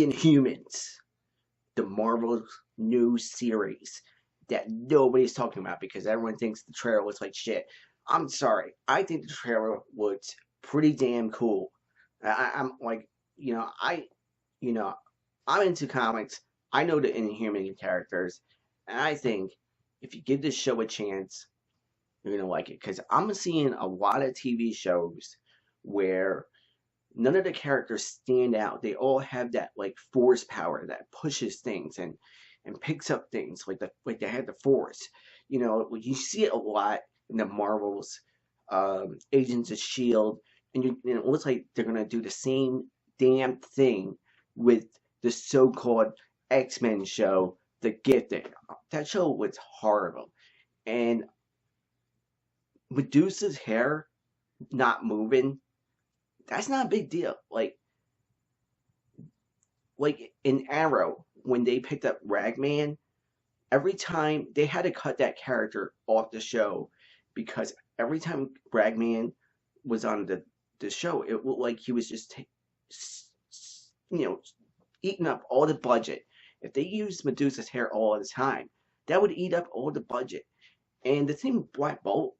Inhumans, the Marvel new series that nobody's talking about because everyone thinks the trailer looks like shit. I'm sorry. I think the trailer looks pretty damn cool. I'm like, you know, you know, I'm into comics. I know the Inhuman characters, and I think if you give this show a chance, you're gonna like it. Because I'm seeing a lot of TV shows where none of the characters stand out. They all have that like force power that pushes things and picks up things like they have the force. You know, you see it a lot in the Marvels, Agents of Shield, and it looks like they're gonna do the same damn thing with the so-called X-Men show, The Gifted. That show was horrible, and Medusa's hair not moving. That's not a big deal. Like in Arrow, when they picked up Ragman, every time they had to cut that character off the show because every time Ragman was on the show, it looked like he was just, you know, eating up all the budget. If they used Medusa's hair all the time, that would eat up all the budget. And the thing with Black Bolt,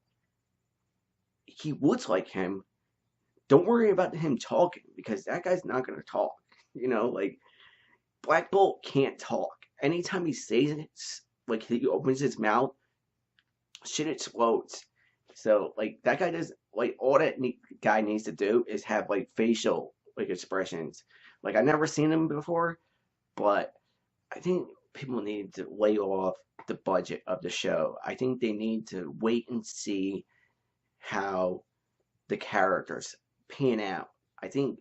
he looks like him. Don't worry about him talking because that guy's not gonna talk. You know, like Black Bolt can't talk. Anytime he says it, like he opens his mouth, shit explodes. So like that guy does like all that guy needs to do is have like facial like expressions. Like I never seen him before, but I think people need to lay off the budget of the show. I think they need to wait and see how the characters pan out. I think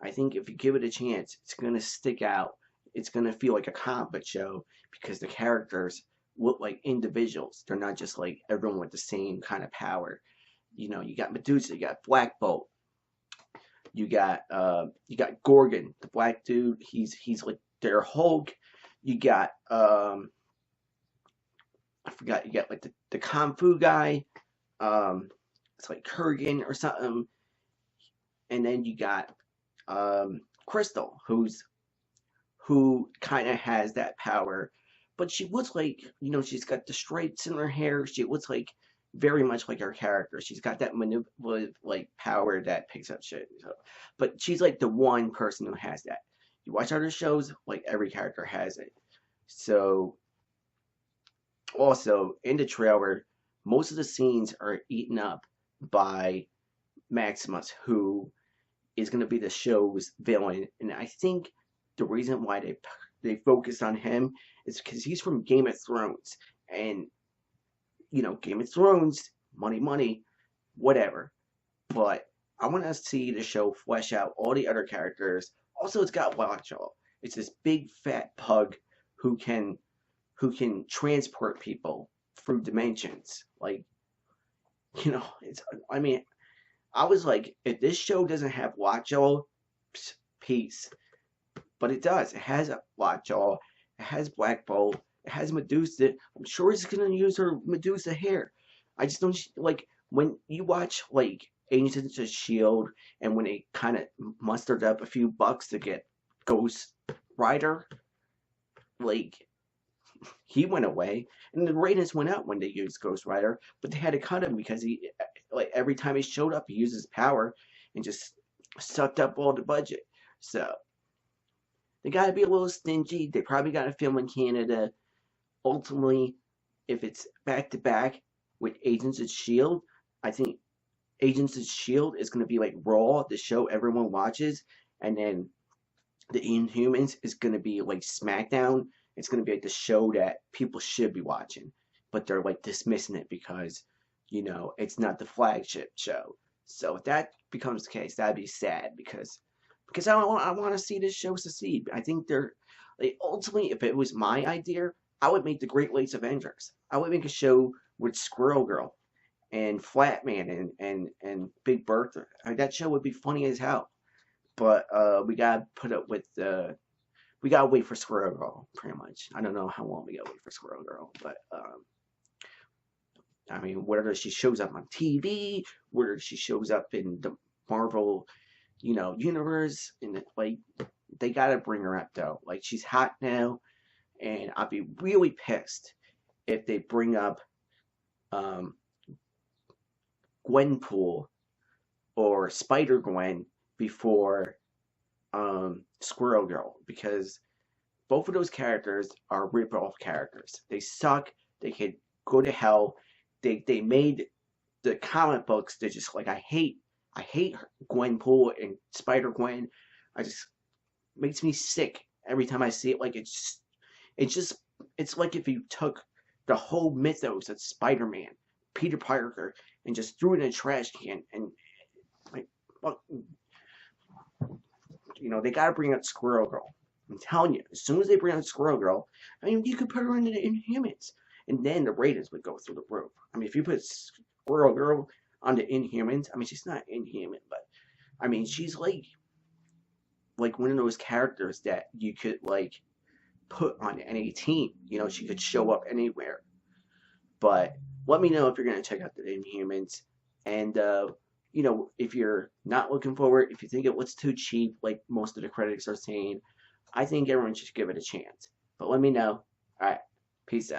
I think if you give it a chance, it's gonna stick out. It's gonna feel like a comic book show because the characters look like individuals. They're not just like everyone with the same kind of power. You know, you got Medusa, you got Black Bolt, you got Gorgon, the black dude. He's like their Hulk. You got I forgot. You got like the kung fu guy. It's like Kurgan or something. And then you got Crystal, who kind of has that power, but she looks like she's got the stripes in her hair. She looks like very much like her character. She's got that manipulative like power that picks up shit. So, but she's like the one person who has that. You watch other shows, like every character has it. So also in the trailer, most of the scenes are eaten up by Maximus, who is going to be the show's villain, and I think the reason why they focused on him is because he's from Game of Thrones, and Game of Thrones, money, money, whatever. But I want to see the show flesh out all the other characters. Also, it's got Lockjaw. It's this big fat pug who can transport people through dimensions. Like it's I mean I was like, if this show doesn't have Lockjaw, peace. But it does. It has a Lockjaw. It has Black Bolt. It has Medusa. I'm sure it's gonna use her Medusa hair. I just don't like when you watch like Agents of Shield and when they kind of mustered up a few bucks to get Ghost Rider, like he went away, and the ratings went up when they used Ghost Rider, but they had to cut him because he, like every time he showed up, he used his power and just sucked up all the budget. So they got to be a little stingy. They probably got to film in Canada. Ultimately, if it's back to back with Agents of Shield, I think Agents of Shield is going to be like Raw, the show everyone watches, and then the Inhumans is going to be like SmackDown. It's going to be like the show that people should be watching, but they're like dismissing it because it's not the flagship show. So if that becomes the case, that'd be sad because I want to see this show succeed. I think they're like ultimately, if it was my idea, I would make the Great Lakes Avengers. I would make a show with Squirrel Girl and Flatman and Big Bertha. That show would be funny as hell. But we gotta put up with we gotta wait for Squirrel Girl, pretty much. I don't know how long we gotta wait for Squirrel Girl, but I mean, whether she shows up on TV, whether she shows up in the Marvel, universe, and like They gotta bring her up though. Like she's hot now, and I'd be really pissed if they bring up um, Gwenpool or Spider Gwen before Squirrel Girl, because both of those characters are rip-off characters. They suck. They could go to hell. They made the comic books. They're just like I hate Gwenpool and Spider Gwen. I just makes me sick every time I see it. Like it's just it's like if you took the whole mythos of Spider-Man, Peter Parker, and just threw it in a trash can and like, well, they got to bring out Squirrel Girl. I'm telling you, as soon as they bring out Squirrel Girl, I mean, you could put her into the Inhumans, and then the ratings would go through the roof. I mean, if you put Squirrel Girl on the Inhumans, I mean, she's not Inhuman, but I mean, she's like one of those characters that you could like put on any team. She could show up anywhere. But let me know if you're gonna check out the Inhumans, and if you're not looking forward, if you think it looks too cheap, like most of the critics are saying, I think everyone should give it a chance. But let me know. All right, peace out.